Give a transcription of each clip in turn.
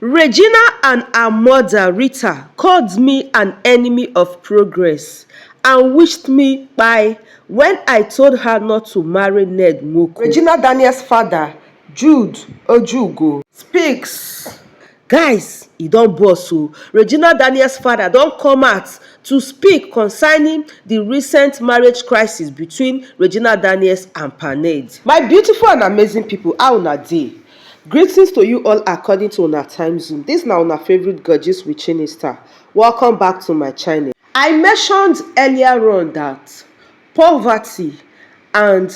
Regina and her mother Rita called me an enemy of progress and wished me bye when I told her not to marry Ned Nwoke. Regina Daniels' father, Jude Ojugo, speaks. Guys, e don burst o. Regina Daniels' father don come out to speak concerning the recent marriage crisis between Regina Daniels and Paned. My beautiful and amazing people, how una dey? Greetings to you all according to una time zone. This na una favorite gorgeous Regina star. Welcome back to my channel. I mentioned earlier on that poverty and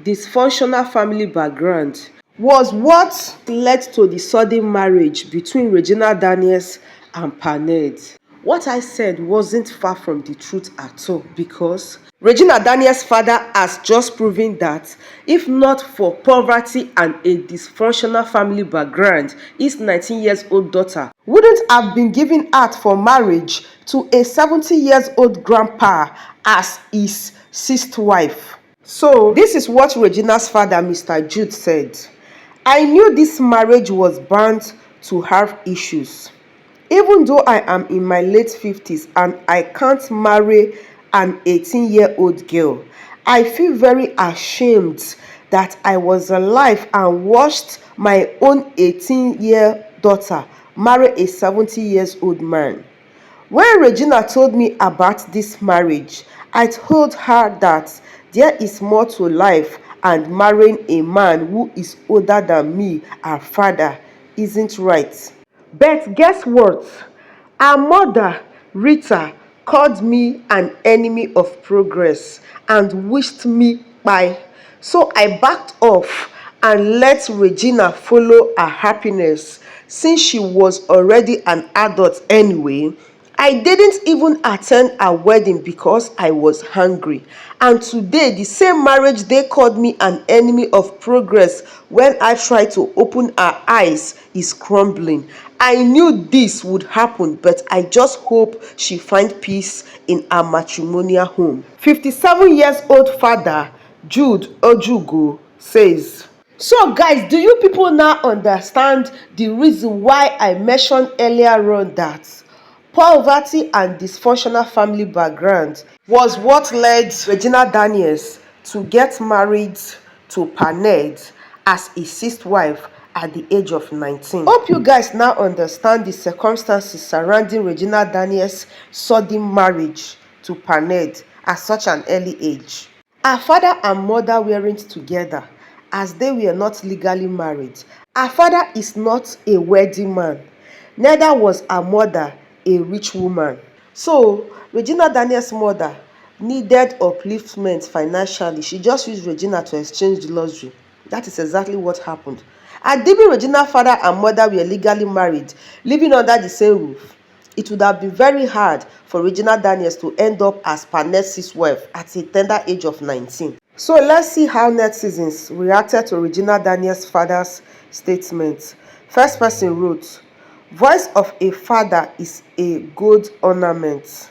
dysfunctional family background was what led to the sudden marriage between Regina Daniels and Paned. What I said wasn't far from the truth at all, because Regina Daniels' father has just proven that if not for poverty and a dysfunctional family background, his 19-year-old daughter wouldn't have been given out for marriage to a 70-year-old grandpa as his sixth wife. So this is what Regina's father, Mr. Jude, said. I knew this marriage was bound to have issues. Even though I am in my late 50s and I can't marry an 18-year-old girl, I feel very ashamed that I was alive and watched my own 18-year daughter marry a 70-year-old man. When Regina told me about this marriage, I told her that there is more to life, and marrying a man who is older than me, her father, isn't right. But guess what? Her mother, Rita, called me an enemy of progress and wished me bye. So I backed off and let Regina follow her happiness. Since she was already an adult anyway, I didn't even attend her wedding because I was hungry. And today, the same marriage they called me an enemy of progress when I tried to open her eyes is crumbling. I knew this would happen, but I just hope she finds peace in her matrimonial home. 57-year-old father Jude Ojugo says. So guys, do you people now understand the reason why I mentioned earlier on that poverty and dysfunctional family background was what led Regina Daniels to get married to Paned as his sixth wife at the age of 19. Hope you guys now understand the circumstances surrounding Regina Daniels' sudden marriage to Paned at such an early age. Her father and mother weren't together as they were not legally married. Her father is not a wealthy man, neither was her mother a rich woman. So Regina Daniels' mother needed upliftment financially. She just used Regina to exchange the luxury. That is exactly what happened. Had Regina's father and mother were legally married, living under the same roof, it would have been very hard for Regina Daniels to end up as Paned's sixth wife at a tender age of 19. So let's see how netizens reacted to Regina Daniels' father's statement. First person wrote, "Voice of a father is a gold ornament.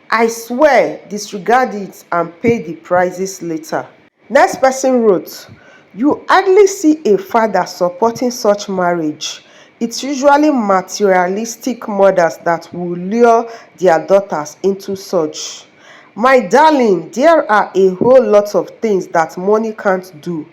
I swear, disregard it and pay the prices later." Next person wrote, "You hardly see a father supporting such marriage. It's usually materialistic mothers that will lure their daughters into such. My darling, there are a whole lot of things that money can't do.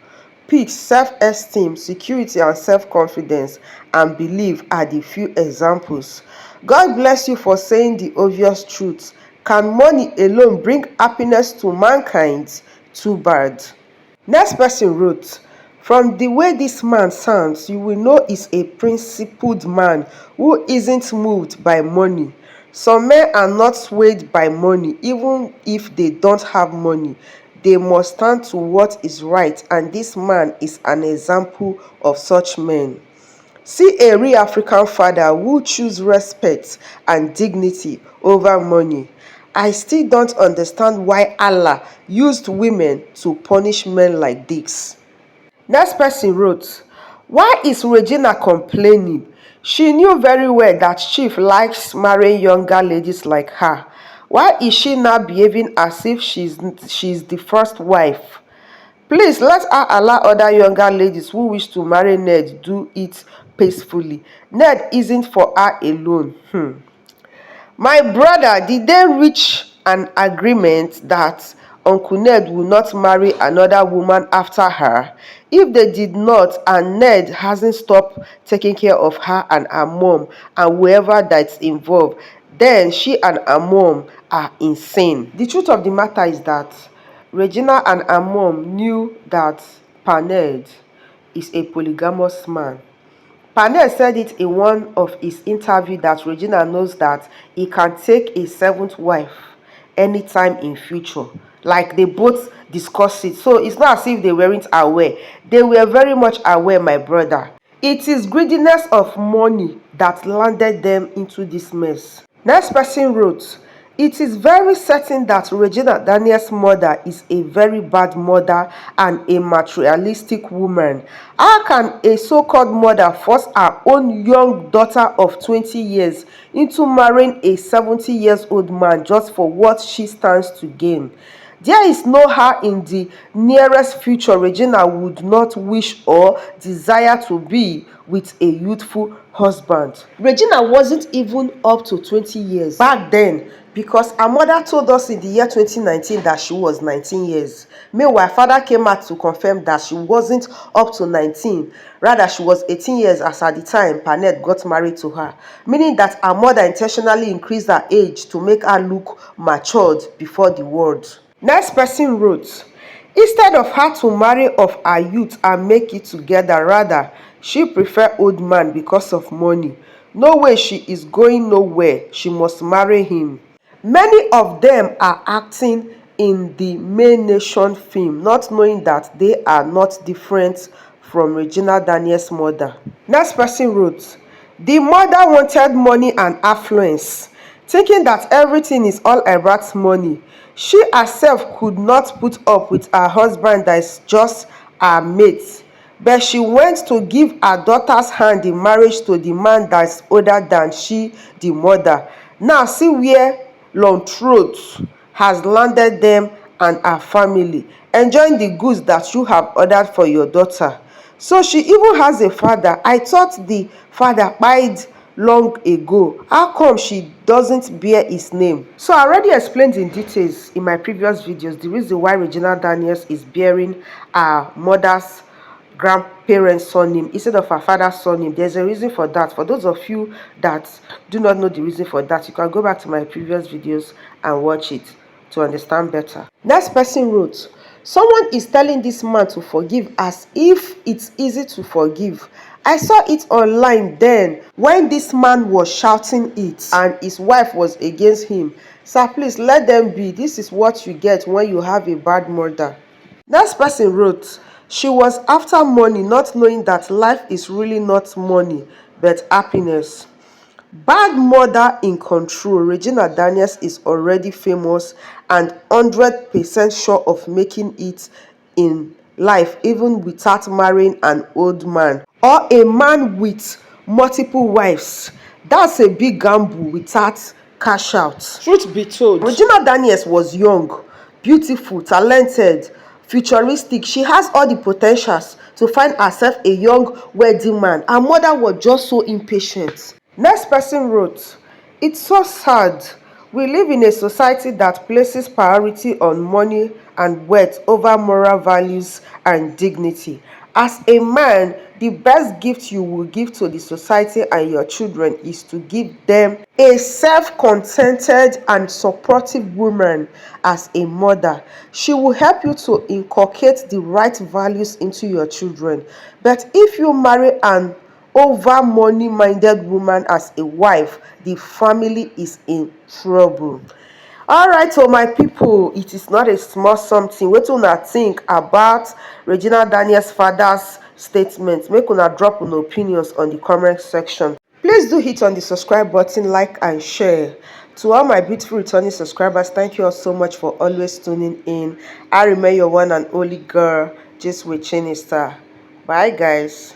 Peace, self-esteem, security and self-confidence and belief are the few examples. God bless you for saying the obvious truth. Can money alone bring happiness to mankind? Too bad." Next person wrote, "From the way this man sounds, you will know he's a principled man who isn't moved by money. Some men are not swayed by money, even if they don't have money. They must stand to what is right, and this man is an example of such men. See a real African father who chooses respect and dignity over money. I still don't understand why Allah used women to punish men like this." Next person wrote, "Why is Regina complaining? She knew very well that Chief likes marrying younger ladies like her. Why is she now behaving as if she's the first wife? Please let her allow other younger ladies who wish to marry Ned do it peacefully. Ned isn't for her alone. My brother, did they reach an agreement that Uncle Ned will not marry another woman after her? If they did not, and Ned hasn't stopped taking care of her and her mom and whoever that's involved, then she and her mom are insane. The truth of the matter is that Regina and her mom knew that Ned is a polygamous man. Ned said it in one of his interviews that Regina knows that he can take a seventh wife anytime in future. Like they both discussed it. So it's not as if they weren't aware. They were very much aware, my brother. It is greediness of money that landed them into this mess. Next person wrote, it is very certain that Regina Daniels' mother is a very bad mother and a materialistic woman. How can a so-called mother force her own young daughter of 20 years into marrying a 70-year-old man just for what she stands to gain? There is no how in the nearest future Regina would not wish or desire to be with a youthful husband. Regina wasn't even up to 20 years back then because her mother told us in the year 2019 that she was 19 years. Meanwhile, father came out to confirm that she wasn't up to 19. Rather, she was 18 years as at the time Ned got married to her, meaning that her mother intentionally increased her age to make her look matured before the world. Next person wrote, instead of her to marry of her youth and make it together, rather, she prefer old man because of money. No way, she is going nowhere. She must marry him. Many of them are acting in the main nation film, not knowing that they are not different from Regina Daniels' mother. Next person wrote, the mother wanted money and affluence, thinking that everything is all about money. She herself could not put up with her husband that is just her mate, but she went to give her daughter's hand in marriage to the man that is older than she, the mother. Now see where long throat has landed them and her family, enjoying the goods that you have ordered for your daughter. So she even has a father. I thought the father died long ago. How come she doesn't bear his name? So I already explained in details in my previous videos the reason why Regina Daniels is bearing her mother's grandparents' surname instead of her father's surname. There's a reason for that. For those of you that do not know the reason for that, you can go back to my previous videos and watch it to understand better. Next person wrote, someone is telling this man to forgive as if it's easy to forgive. I saw it online then when this man was shouting it and his wife was against him. Sir, please let them be. This is what you get when you have a bad mother. Next person wrote, she was after money, not knowing that life is really not money but happiness. Bad mother in control. Regina Daniels is already famous and 100% sure of making it in life even without marrying an old man or a man with multiple wives. That's a big gamble without cash out. Truth be told, Regina Daniels was young, beautiful, talented, futuristic. She has all the potentials to find herself a young wedding man. Her mother was just so impatient. Next person wrote, it's so sad. We live in a society that places priority on money and wealth over moral values and dignity. As a man, the best gift you will give to the society and your children is to give them a self-contented and supportive woman as a mother. She will help you to inculcate the right values into your children. But if you marry an over money-minded woman as a wife, the family is in trouble. Alright, so my people, it is not a small something. What do you think about Regina Daniels' father's statement? Make una drop your opinions on the comment section. Please do hit on the subscribe button, like and share. To all my beautiful returning subscribers, thank you all so much for always tuning in. I remain your one and only girl, just with Chinny Star. Bye guys.